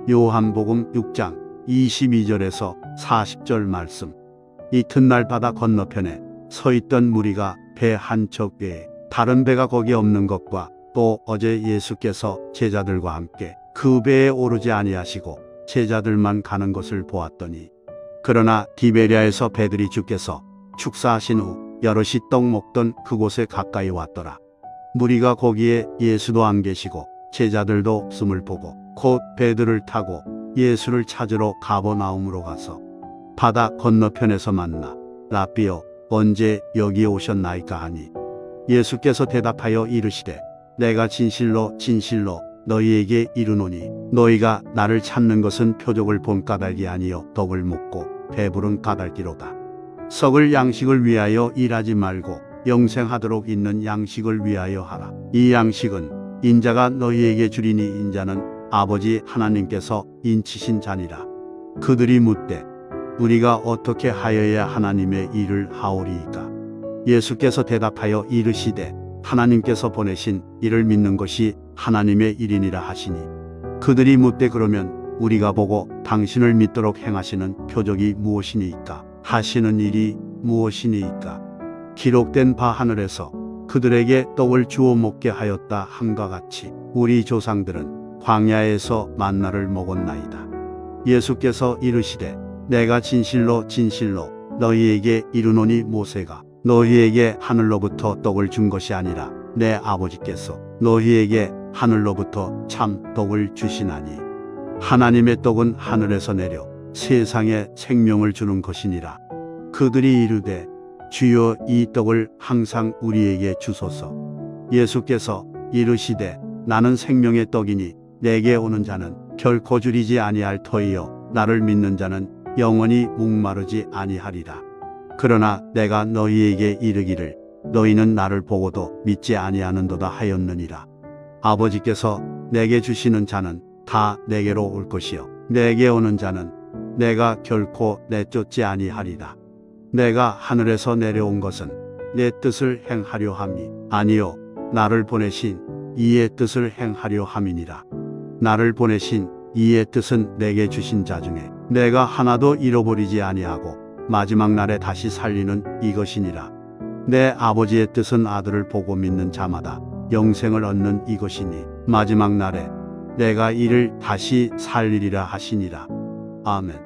요한복음 6장 22절에서 40절 말씀. 이튿날 바다 건너편에 서 있던 무리가 배 한 척 외에 다른 배가 거기 없는 것과 또 어제 예수께서 제자들과 함께 그 배에 오르지 아니하시고 제자들만 가는 것을 보았더니, 그러나 디베랴에서 배들이 주께서 축사하신 후 여럿이 떡 먹던 그곳에 가까이 왔더라. 무리가 거기에 예수도 안 계시고 제자들도 없음을 보고 곧 배들을 타고 예수를 찾으러 가버나움으로 가서 바다 건너편에서 만나 라삐여 언제 여기에 오셨나이까 하니, 예수께서 대답하여 이르시되 내가 진실로 진실로 너희에게 이르노니 너희가 나를 찾는 것은 표적을 본 까닭이 아니요 떡을 먹고 배부른 까닭이로다. 썩을 양식을 위하여 일하지 말고 영생하도록 있는 양식을 위하여 하라. 이 양식은 인자가 너희에게 주리니 인자는 아버지 하나님께서 인치신 자니라. 그들이 묻되 우리가 어떻게 하여야 하나님의 일을 하오리이까? 예수께서 대답하여 이르시되 하나님께서 보내신 이를 믿는 것이 하나님의 일이니라 하시니, 그들이 묻되 그러면 우리가 보고 당신을 믿도록 행하시는 표적이 무엇이니이까? 하시는 일이 무엇이니이까? 기록된 바 하늘에서 그들에게 떡을 주어 먹게 하였다 함과 같이 우리 조상들은 광야에서 만나를 먹었나이다. 예수께서 이르시되 내가 진실로 진실로 너희에게 이르노니 모세가 너희에게 하늘로부터 떡을 준 것이 아니라 내 아버지께서 너희에게 하늘로부터 참 떡을 주시나니, 하나님의 떡은 하늘에서 내려 세상에 생명을 주는 것이니라. 그들이 이르되 주여 이 떡을 항상 우리에게 주소서. 예수께서 이르시되 나는 생명의 떡이니 내게 오는 자는 결코 줄이지 아니할 터이요 나를 믿는 자는 영원히 목마르지 아니하리라. 그러나 내가 너희에게 이르기를 너희는 나를 보고도 믿지 아니하는도다 하였느니라. 아버지께서 내게 주시는 자는 다 내게로 올 것이요 내게 오는 자는 내가 결코 내쫓지 아니하리라. 내가 하늘에서 내려온 것은 내 뜻을 행하려 함이 아니요 나를 보내신 이의 뜻을 행하려 함이니라. 나를 보내신 이의 뜻은 내게 주신 자 중에 내가 하나도 잃어버리지 아니하고 마지막 날에 다시 살리는 이것이니라. 내 아버지의 뜻은 아들을 보고 믿는 자마다 영생을 얻는 이것이니 마지막 날에 내가 이를 다시 살리리라 하시니라. 아멘.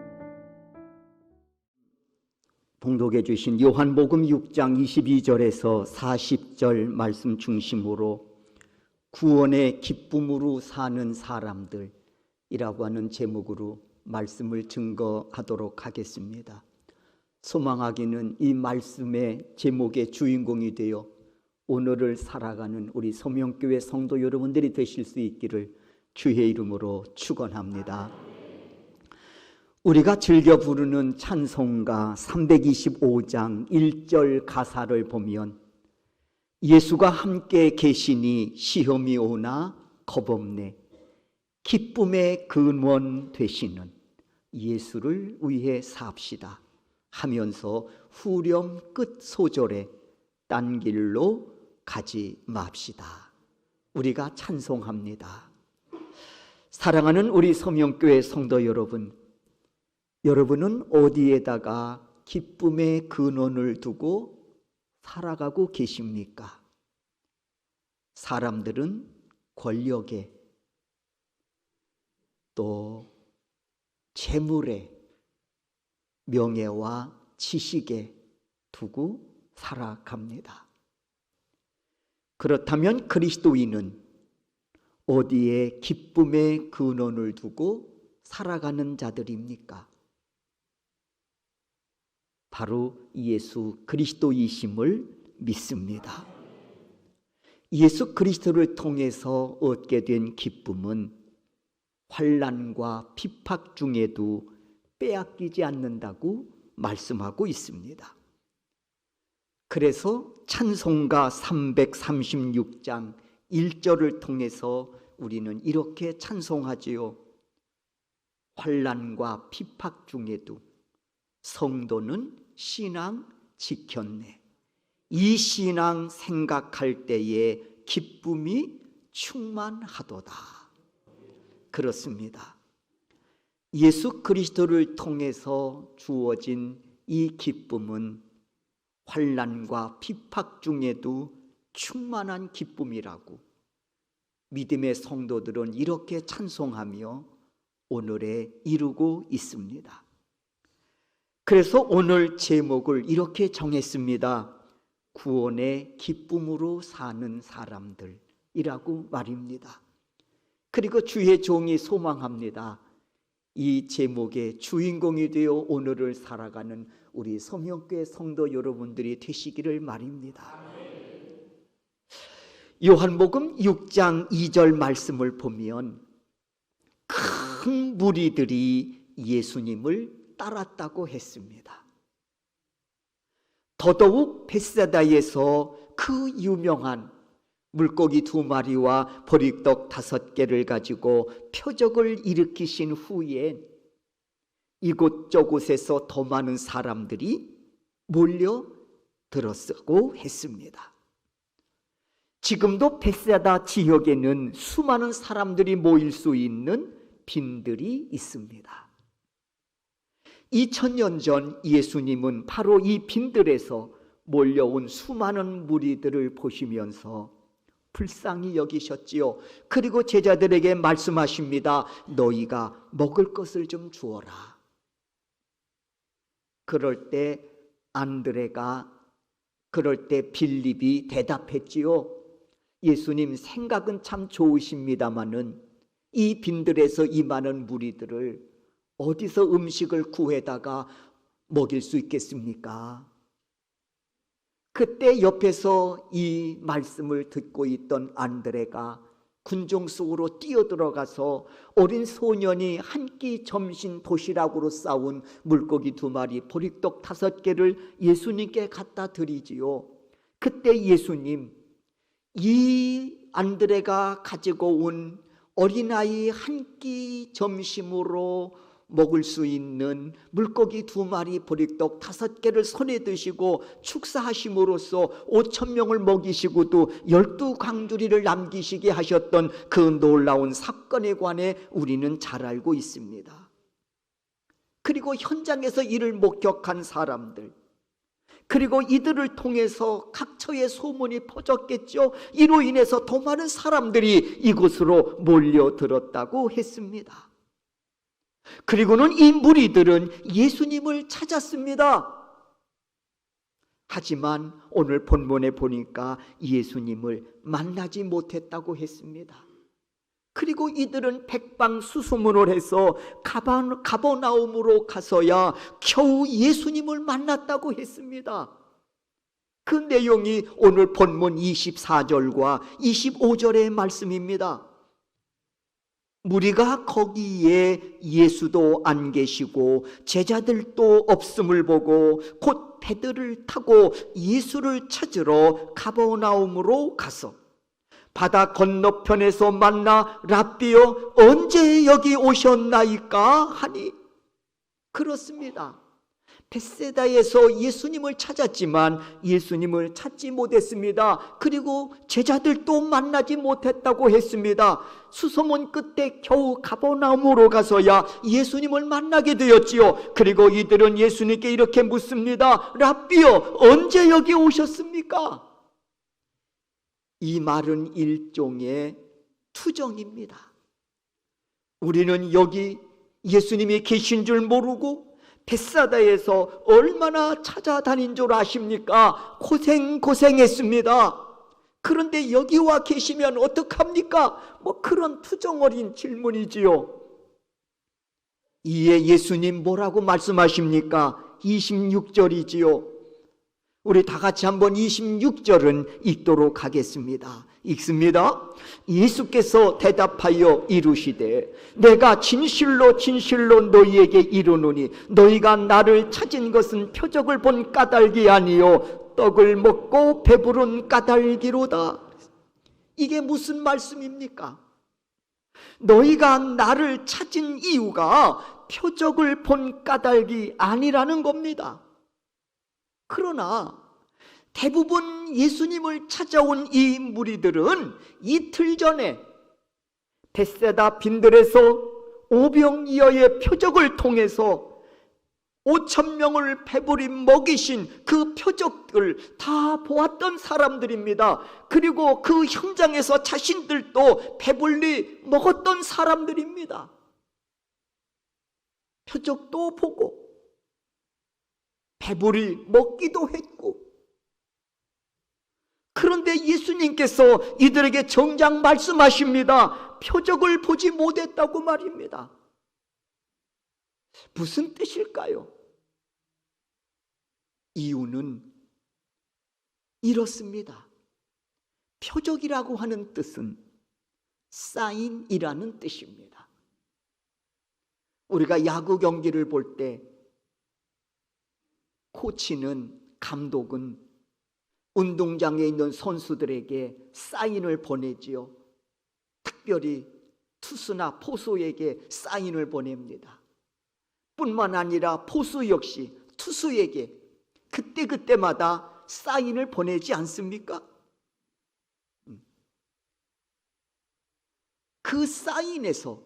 봉독해 주신 요한복음 6장 22절에서 40절 말씀 중심으로 구원의 기쁨으로 사는 사람들이라고 하는 제목으로 말씀을 증거하도록 하겠습니다. 소망하기는 이 말씀의 제목의 주인공이 되어 오늘을 살아가는 우리 소명교회 성도 여러분들이 되실 수 있기를 주의 이름으로 축원합니다. 우리가 즐겨 부르는 찬송가 325장 1절 가사를 보면 예수가 함께 계시니 시험이 오나 겁없네, 기쁨의 근원 되시는 예수를 위해 삽시다 하면서 후렴 끝 소절에 딴 길로 가지 맙시다 우리가 찬송합니다. 사랑하는 우리 소명교회 성도 여러분, 여러분은 어디에다가 기쁨의 근원을 두고 살아가고 계십니까? 사람들은 권력에 또 재물에 명예와 지식에 두고 살아갑니다. 그렇다면 그리스도인은 어디에 기쁨의 근원을 두고 살아가는 자들입니까? 바로 예수 그리스도이심을 믿습니다. 예수 그리스도를 통해서 얻게 된 기쁨은 환난과 핍박 중에도 빼앗기지 않는다고 말씀하고 있습니다. 그래서 찬송가 336장 1절을 통해서 우리는 이렇게 찬송하지요. 환난과 핍박 중에도 성도는 신앙 지켰네. 이 신앙 생각할 때에 기쁨이 충만하도다. 그렇습니다. 예수 그리스도를 통해서 주어진 이 기쁨은 환난과 비팍 중에도 충만한 기쁨이라고 믿음의 성도들은 이렇게 찬송하며 오늘에 이루고 있습니다. 그래서 오늘 제목을 이렇게 정했습니다. 구원의 기쁨으로 사는 사람들이라고 말입니다. 그리고 주의 종이 소망합니다. 이 제목의 주인공이 되어 오늘을 살아가는 우리 서명교회 성도 여러분들이 되시기를 말입니다. 요한복음 6장 2절 말씀을 보면 큰 무리들이 예수님을 따랐다고 했습니다. 더더욱 벳세다에서 그 유명한 물고기 2마리와 보리떡 5개를 가지고 표적을 일으키신 후에 이곳저곳에서 더 많은 사람들이 몰려들었다고 했습니다. 지금도 벳세다 지역에는 수많은 사람들이 모일 수 있는 빈들이 있습니다. 2000년 전 예수님은 바로 이 빈들에서 몰려온 수많은 무리들을 보시면서 불쌍히 여기셨지요. 그리고 제자들에게 말씀하십니다. 너희가 먹을 것을 좀 주어라. 그럴 때 안드레가, 그럴 때 빌립이 대답했지요. 예수님 생각은 참 좋으십니다마는 이 빈들에서 이 많은 무리들을 어디서 음식을 구해다가 먹일 수 있겠습니까? 그때 옆에서 이 말씀을 듣고 있던 안드레가 군중 속으로 뛰어들어가서 어린 소년이 한 끼 점심 도시락으로 싸운 물고기 2마리, 보리떡 5개를 예수님께 갖다 드리지요. 그때 예수님, 이 안드레가 가지고 온 어린아이 한 끼 점심으로 먹을 수 있는 물고기 2마리, 보리떡 5개를 손에 드시고 축사하심으로써 5,000명을 먹이시고도 12광주리를 남기시게 하셨던 그 놀라운 사건에 관해 우리는 잘 알고 있습니다. 그리고 현장에서 이를 목격한 사람들, 그리고 이들을 통해서 각처에 소문이 퍼졌겠죠. 이로 인해서 더 많은 사람들이 이곳으로 몰려들었다고 했습니다. 그리고는 이 무리들은 예수님을 찾았습니다. 하지만 오늘 본문에 보니까 예수님을 만나지 못했다고 했습니다. 그리고 이들은 백방수소문을 해서 가버나움으로 가서야 겨우 예수님을 만났다고 했습니다. 그 내용이 오늘 본문 24절과 25절의 말씀입니다. 무리가 거기에 예수도 안 계시고 제자들도 없음을 보고 곧 배들을 타고 예수를 찾으러 가버나움으로 가서 바다 건너편에서 만나 랍비여 언제 여기 오셨나이까 하니, 그렇습니다. 벳세다에서 예수님을 찾았지만 예수님을 찾지 못했습니다. 그리고 제자들도 만나지 못했다고 했습니다. 수소문 끝에 겨우 가버나움으로 가서야 예수님을 만나게 되었지요. 그리고 이들은 예수님께 이렇게 묻습니다. 랍비여 언제 여기 오셨습니까? 이 말은 일종의 투정입니다. 우리는 여기 예수님이 계신 줄 모르고 벳사다에서 얼마나 찾아다닌 줄 아십니까? 고생했습니다. 그런데 여기 와 계시면 어떡합니까? 그런 투정어린 질문이지요. 이에 예수님 뭐라고 말씀하십니까? 26절이지요. 우리 다 같이 한번 26절은 읽도록 하겠습니다. 읽습니다. 예수께서 대답하여 이르시되 내가 진실로 너희에게 이르노니 너희가 나를 찾은 것은 표적을 본 까닭이 아니요 떡을 먹고 배부른 까닭이로다. 이게 무슨 말씀입니까? 너희가 나를 찾은 이유가 표적을 본 까닭이 아니라는 겁니다. 그러나 대부분 예수님을 찾아온 이 무리들은 이틀 전에 벳세다 빈들에서 오병이어의 표적을 통해서 5,000명을 배불리 먹이신 그 표적을 다 보았던 사람들입니다. 그리고 그 현장에서 자신들도 배불리 먹었던 사람들입니다. 표적도 보고 배불리 먹기도 했고, 그런데 예수님께서 이들에게 정작 말씀하십니다. 표적을 보지 못했다고 말입니다. 무슨 뜻일까요? 이유는 이렇습니다. 표적이라고 하는 뜻은 사인이라는 뜻입니다. 우리가 야구 경기를 볼 때 코치는, 감독은 운동장에 있는 선수들에게 사인을 보내지요. 특별히 투수나 포수에게 사인을 보냅니다. 뿐만 아니라 포수 역시 투수에게 그때그때마다 사인을 보내지 않습니까? 그 사인에서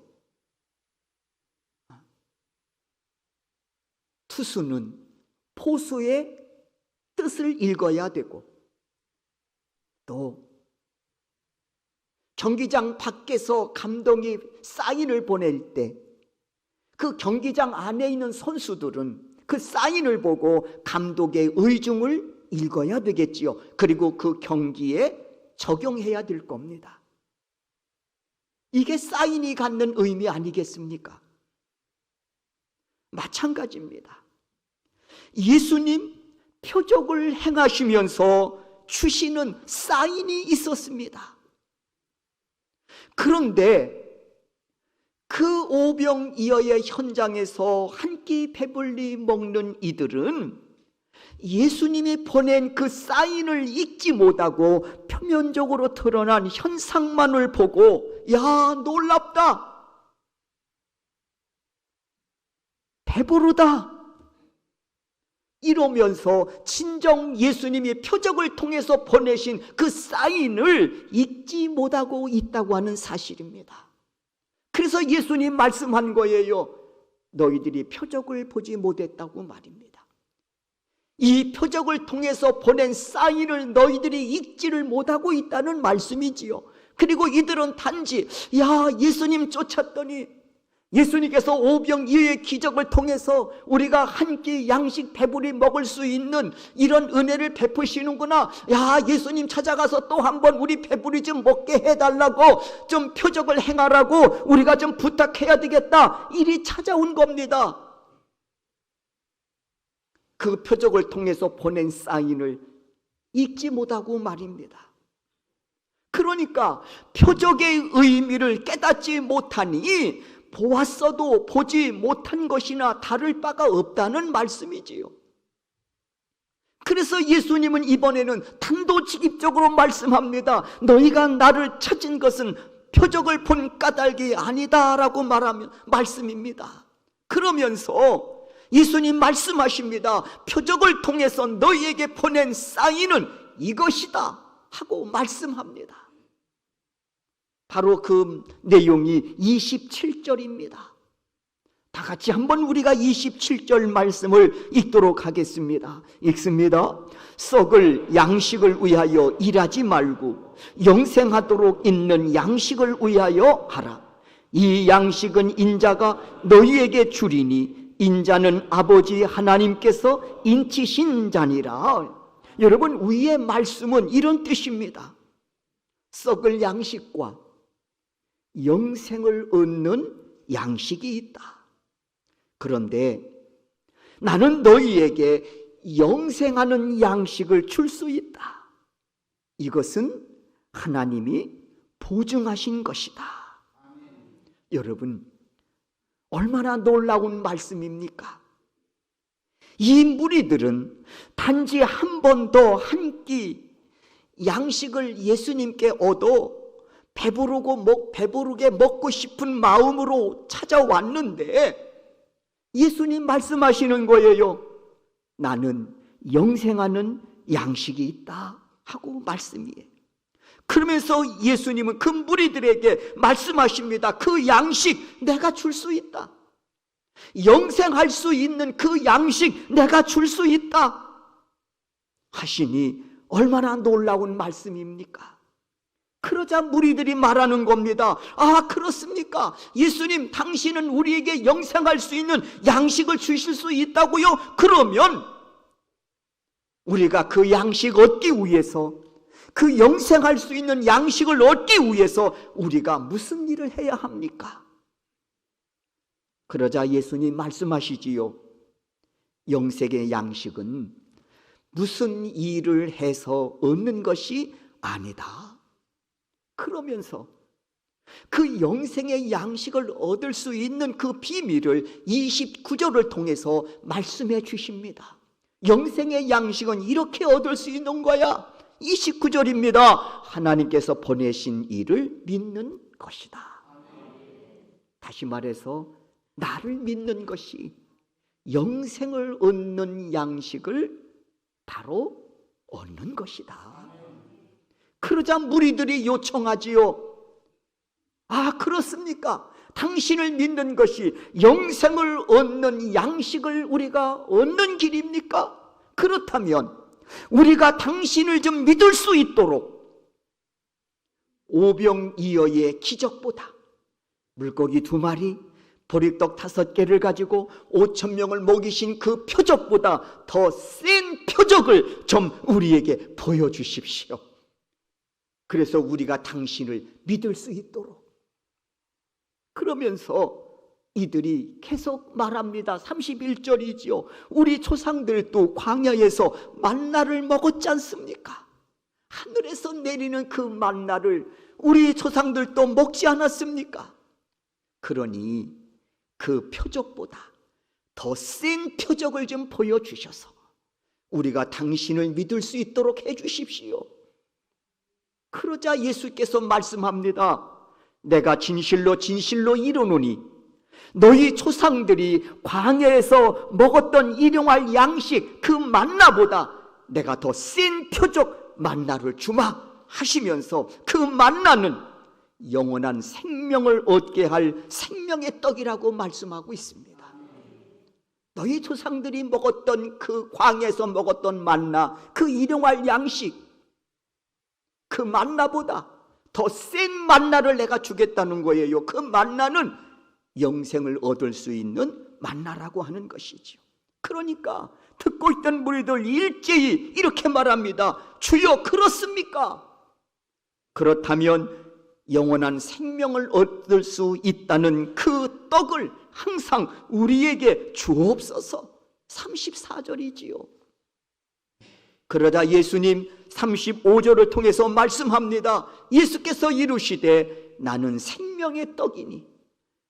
투수는 포수의 뜻을 읽어야 되고, 또 경기장 밖에서 감독이 사인을 보낼 때 그 경기장 안에 있는 선수들은 그 사인을 보고 감독의 의중을 읽어야 되겠지요. 그리고 그 경기에 적용해야 될 겁니다. 이게 사인이 갖는 의미 아니겠습니까? 마찬가지입니다. 예수님 표적을 행하시면서 주시는 사인이 있었습니다. 그런데 그 오병이어의 현장에서 한 끼 배불리 먹는 이들은 예수님이 보낸 그 사인을 읽지 못하고 표면적으로 드러난 현상만을 보고, 야, 놀랍다, 배부르다, 이러면서 진정 예수님이 표적을 통해서 보내신 그 사인을 읽지 못하고 있다고 하는 사실입니다. 그래서 예수님 말씀한 거예요. 너희들이 표적을 보지 못했다고 말입니다. 이 표적을 통해서 보낸 사인을 너희들이 읽지를 못하고 있다는 말씀이지요. 그리고 이들은 단지, 야, 예수님 쫓았더니 예수님께서 오병이어의 기적을 통해서 우리가 한 끼 양식 배불리 먹을 수 있는 이런 은혜를 베푸시는구나. 야, 예수님 찾아가서 또 한번 우리 배불리 좀 먹게 해달라고, 좀 표적을 행하라고 우리가 좀 부탁해야 되겠다, 이리 찾아온 겁니다. 그 표적을 통해서 보낸 사인을 읽지 못하고 말입니다. 그러니까 표적의 의미를 깨닫지 못하니 보았어도 보지 못한 것이나 다를 바가 없다는 말씀이지요. 그래서 예수님은 이번에는 단도직입적으로 말씀합니다. 너희가 나를 찾은 것은 표적을 본 까닭이 아니다라고 말씀입니다. 그러면서 예수님 말씀하십니다. 표적을 통해서 너희에게 보낸 사인은 이것이다 하고 말씀합니다. 바로 그 내용이 27절입니다. 다 같이 한번 우리가 27절 말씀을 읽도록 하겠습니다. 읽습니다. 썩을 양식을 위하여 일하지 말고 영생하도록 있는 양식을 위하여 하라. 이 양식은 인자가 너희에게 주리니 인자는 아버지 하나님께서 인치신 자니라. 여러분, 위의 말씀은 이런 뜻입니다. 썩을 양식과 영생을 얻는 양식이 있다. 그런데 나는 너희에게 영생하는 양식을 줄 수 있다. 이것은 하나님이 보증하신 것이다. 여러분, 얼마나 놀라운 말씀입니까? 이 무리들은 단지 한 번 더 한 끼 양식을 예수님께 얻어 배부르게 먹고 싶은 마음으로 찾아왔는데 예수님 말씀하시는 거예요. 나는 영생하는 양식이 있다 하고 말씀이에요. 그러면서 예수님은 그 무리들에게 말씀하십니다. 그 양식 내가 줄 수 있다. 영생할 수 있는 그 양식 내가 줄 수 있다 하시니 얼마나 놀라운 말씀입니까? 그러자 무리들이 말하는 겁니다. 아, 그렇습니까? 예수님, 당신은 우리에게 영생할 수 있는 양식을 주실 수 있다고요? 그러면 우리가 그 양식 얻기 위해서, 그 영생할 수 있는 양식을 얻기 위해서 우리가 무슨 일을 해야 합니까? 그러자 예수님 말씀하시지요. 영생의 양식은 무슨 일을 해서 얻는 것이 아니다. 그러면서 그 영생의 양식을 얻을 수 있는 그 비밀을 29절을 통해서 말씀해 주십니다. 영생의 양식은 이렇게 얻을 수 있는 거야. 29절입니다. 하나님께서 보내신 이를 믿는 것이다. 다시 말해서 나를 믿는 것이 영생을 얻는 양식을 바로 얻는 것이다. 그러자 무리들이 요청하지요. 아, 그렇습니까? 당신을 믿는 것이 영생을 얻는 양식을 우리가 얻는 길입니까? 그렇다면 우리가 당신을 좀 믿을 수 있도록 오병이어의 기적보다 물고기 2마리, 보리떡 5개를 가지고 5,000명을 먹이신 그 표적보다 더 센 표적을 좀 우리에게 보여주십시오. 그래서 우리가 당신을 믿을 수 있도록. 그러면서 이들이 계속 말합니다. 31절이지요. 우리 조상들도 광야에서 만나를 먹었지 않습니까? 하늘에서 내리는 그 만나를 우리 조상들도 먹지 않았습니까? 그러니 그 표적보다 더 센 표적을 좀 보여주셔서 우리가 당신을 믿을 수 있도록 해주십시오. 그러자 예수께서 말씀합니다. 내가 진실로 진실로 이르노니 너희 조상들이 광야에서 먹었던 일용할 양식 그 만나보다 내가 더 센 표적 만나를 주마 하시면서 그 만나는 영원한 생명을 얻게 할 생명의 떡이라고 말씀하고 있습니다. 너희 조상들이 먹었던 그 광야에서 먹었던 만나, 그 일용할 양식, 그 만나보다 더 센 만나를 내가 주겠다는 거예요. 그 만나는 영생을 얻을 수 있는 만나라고 하는 것이죠. 그러니까 듣고 있던 무리들 일제히 이렇게 말합니다. 주여, 그렇습니까? 그렇다면 영원한 생명을 얻을 수 있다는 그 떡을 항상 우리에게 주옵소서. 34절이지요. 그러자 예수님 35절을 통해서 말씀합니다. 예수께서 이르시되 나는 생명의 떡이니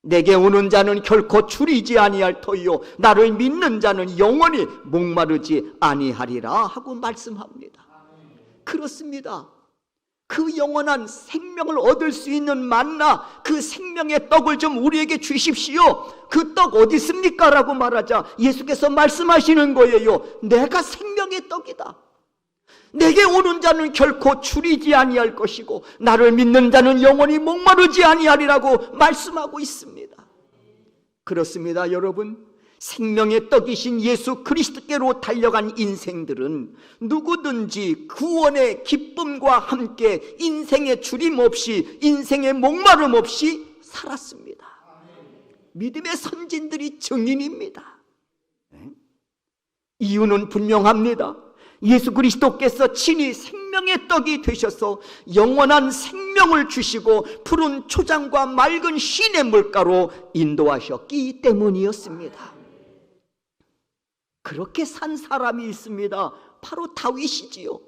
내게 오는 자는 결코 줄이지 아니할 터이요 나를 믿는 자는 영원히 목마르지 아니하리라 하고 말씀합니다. 그렇습니다. 그 영원한 생명을 얻을 수 있는 만나, 그 생명의 떡을 좀 우리에게 주십시오. 그 떡 어디 있습니까? 라고 말하자 예수께서 말씀하시는 거예요. 내가 생명의 떡이다. 내게 오는 자는 결코 줄이지 아니할 것이고 나를 믿는 자는 영원히 목마르지 아니하리라고 말씀하고 있습니다. 그렇습니다, 여러분. 생명의 떡이신 예수 그리스도께로 달려간 인생들은 누구든지 구원의 기쁨과 함께 인생의 주림 없이, 인생의 목마름 없이 살았습니다. 믿음의 선진들이 증인입니다. 이유는 분명합니다. 예수 그리스도께서 친히 생명의 떡이 되셔서 영원한 생명을 주시고 푸른 초장과 맑은 시내 물가로 인도하셨기 때문이었습니다. 그렇게 산 사람이 있습니다. 바로 다윗이지요.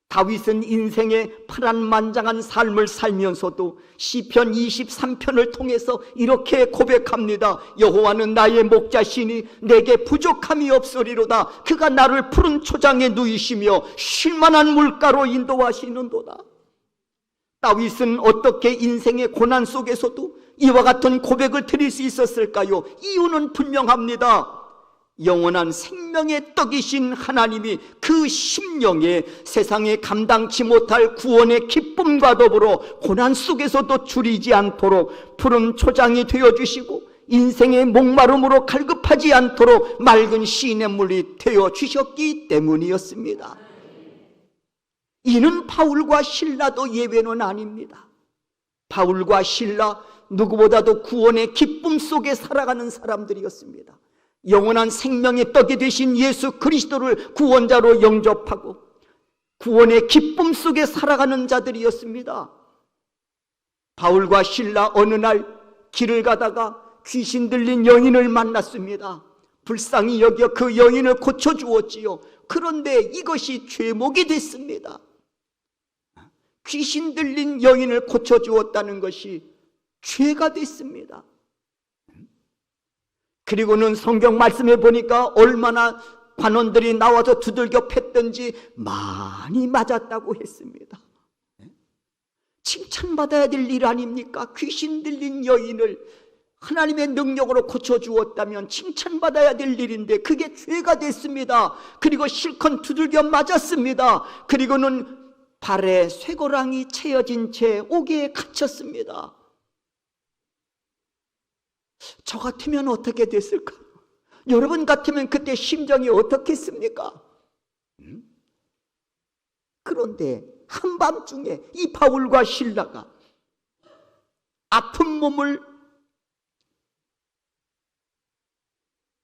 다윗은 인생의 파란만장한 삶을 살면서도 시편 23편을 통해서 이렇게 고백합니다. 여호와는 나의 목자시니 내게 부족함이 없으리로다. 그가 나를 푸른 초장에 누이시며 쉴만한 물가로 인도하시는도다. 다윗은 어떻게 인생의 고난 속에서도 이와 같은 고백을 드릴 수 있었을까요? 이유는 분명합니다. 영원한 생명의 떡이신 하나님이 그 심령에 세상에 감당치 못할 구원의 기쁨과 더불어 고난 속에서도 줄이지 않도록 푸른 초장이 되어주시고 인생의 목마름으로 갈급하지 않도록 맑은 시냇물이 되어주셨기 때문이었습니다. 이는 바울과 실라도 예외는 아닙니다. 바울과 실라 누구보다도 구원의 기쁨 속에 살아가는 사람들이었습니다. 영원한 생명의 떡이 되신 예수 그리스도를 구원자로 영접하고 구원의 기쁨 속에 살아가는 자들이었습니다. 바울과 실라 어느 날 길을 가다가 귀신 들린 여인을 만났습니다. 불쌍히 여겨 그 여인을 고쳐주었지요. 그런데 이것이 죄목이 됐습니다. 귀신 들린 여인을 고쳐주었다는 것이 죄가 됐습니다. 그리고는 성경 말씀에 보니까 얼마나 관원들이 나와서 두들겨 팼던지 많이 맞았다고 했습니다. 칭찬받아야 될 일 아닙니까? 귀신 들린 여인을 하나님의 능력으로 고쳐주었다면 칭찬받아야 될 일인데 그게 죄가 됐습니다. 그리고 실컷 두들겨 맞았습니다. 그리고는 발에 쇠고랑이 채여진 채 옥에 갇혔습니다. 저 같으면 어떻게 됐을까? 여러분 같으면 그때 심정이 어떻겠습니까? 그런데 한밤중에 이 바울과 실라가 아픈 몸을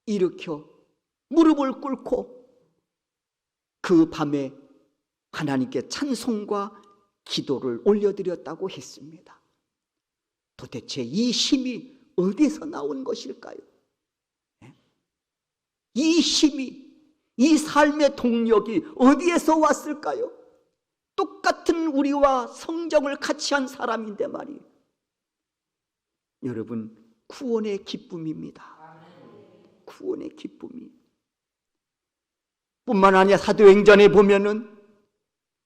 일으켜 무릎을 꿇고 그 밤에 하나님께 찬송과 기도를 올려드렸다고 했습니다. 도대체 이 힘이 어디서 나온 것일까요? 이 힘이, 이 삶의 동력이 어디에서 왔을까요? 똑같은 우리와 성정을 같이 한 사람인데 말이에요. 여러분, 구원의 기쁨입니다. 구원의 기쁨이. 뿐만 아니라 사도행전에 보면은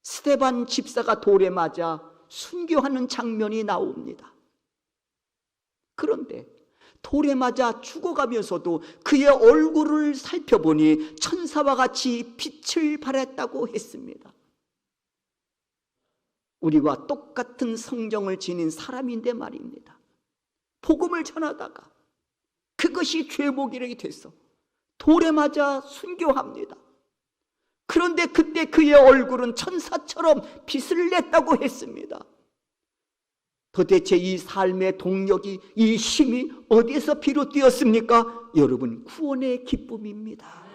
스데반 집사가 돌에 맞아 순교하는 장면이 나옵니다. 그런데 돌에 맞아 죽어가면서도 그의 얼굴을 살펴보니 천사와 같이 빛을 발했다고 했습니다. 우리와 똑같은 성정을 지닌 사람인데 말입니다. 복음을 전하다가 그것이 죄목이 돼서 돌에 맞아 순교합니다. 그런데 그때 그의 얼굴은 천사처럼 빛을 냈다고 했습니다. 도대체 이 삶의 동력이, 이 힘이 어디에서 비롯되었습니까? 여러분, 구원의 기쁨입니다.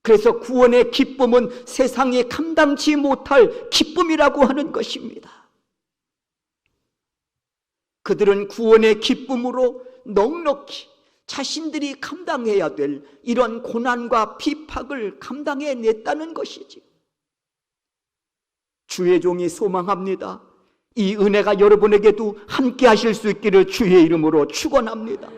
그래서 구원의 기쁨은 세상에 감당치 못할 기쁨이라고 하는 것입니다. 그들은 구원의 기쁨으로 넉넉히 자신들이 감당해야 될 이런 고난과 비박을 감당해냈다는 것이지. 주의 종이 소망합니다. 이 은혜가 여러분에게도 함께 하실 수 있기를 주의 이름으로 축원합니다.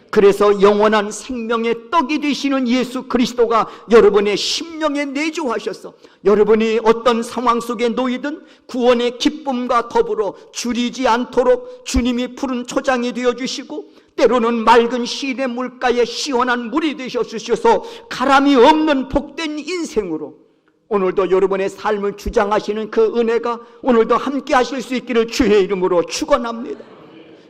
그래서 영원한 생명의 떡이 되시는 예수 그리스도가 여러분의 심령에 내주하셔서 여러분이 어떤 상황 속에 놓이든 구원의 기쁨과 더불어 줄이지 않도록 주님이 푸른 초장이 되어주시고 때로는 맑은 시내 물가에 시원한 물이 되셔주셔서 가람이 없는 복된 인생으로 오늘도 여러분의 삶을 주장하시는 그 은혜가 오늘도 함께 하실 수 있기를 주의 이름으로 축원합니다.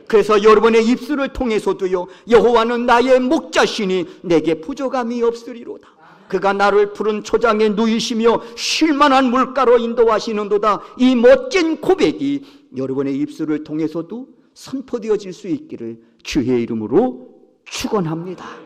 그래서 여러분의 입술을 통해서도요, 여호와는 나의 목자시니 내게 부족함이 없으리로다. 그가 나를 푸른 초장에 누이시며 쉴만한 물가로 인도하시는도다. 이 멋진 고백이 여러분의 입술을 통해서도 선포되어질 수 있기를 주의 이름으로 축원합니다.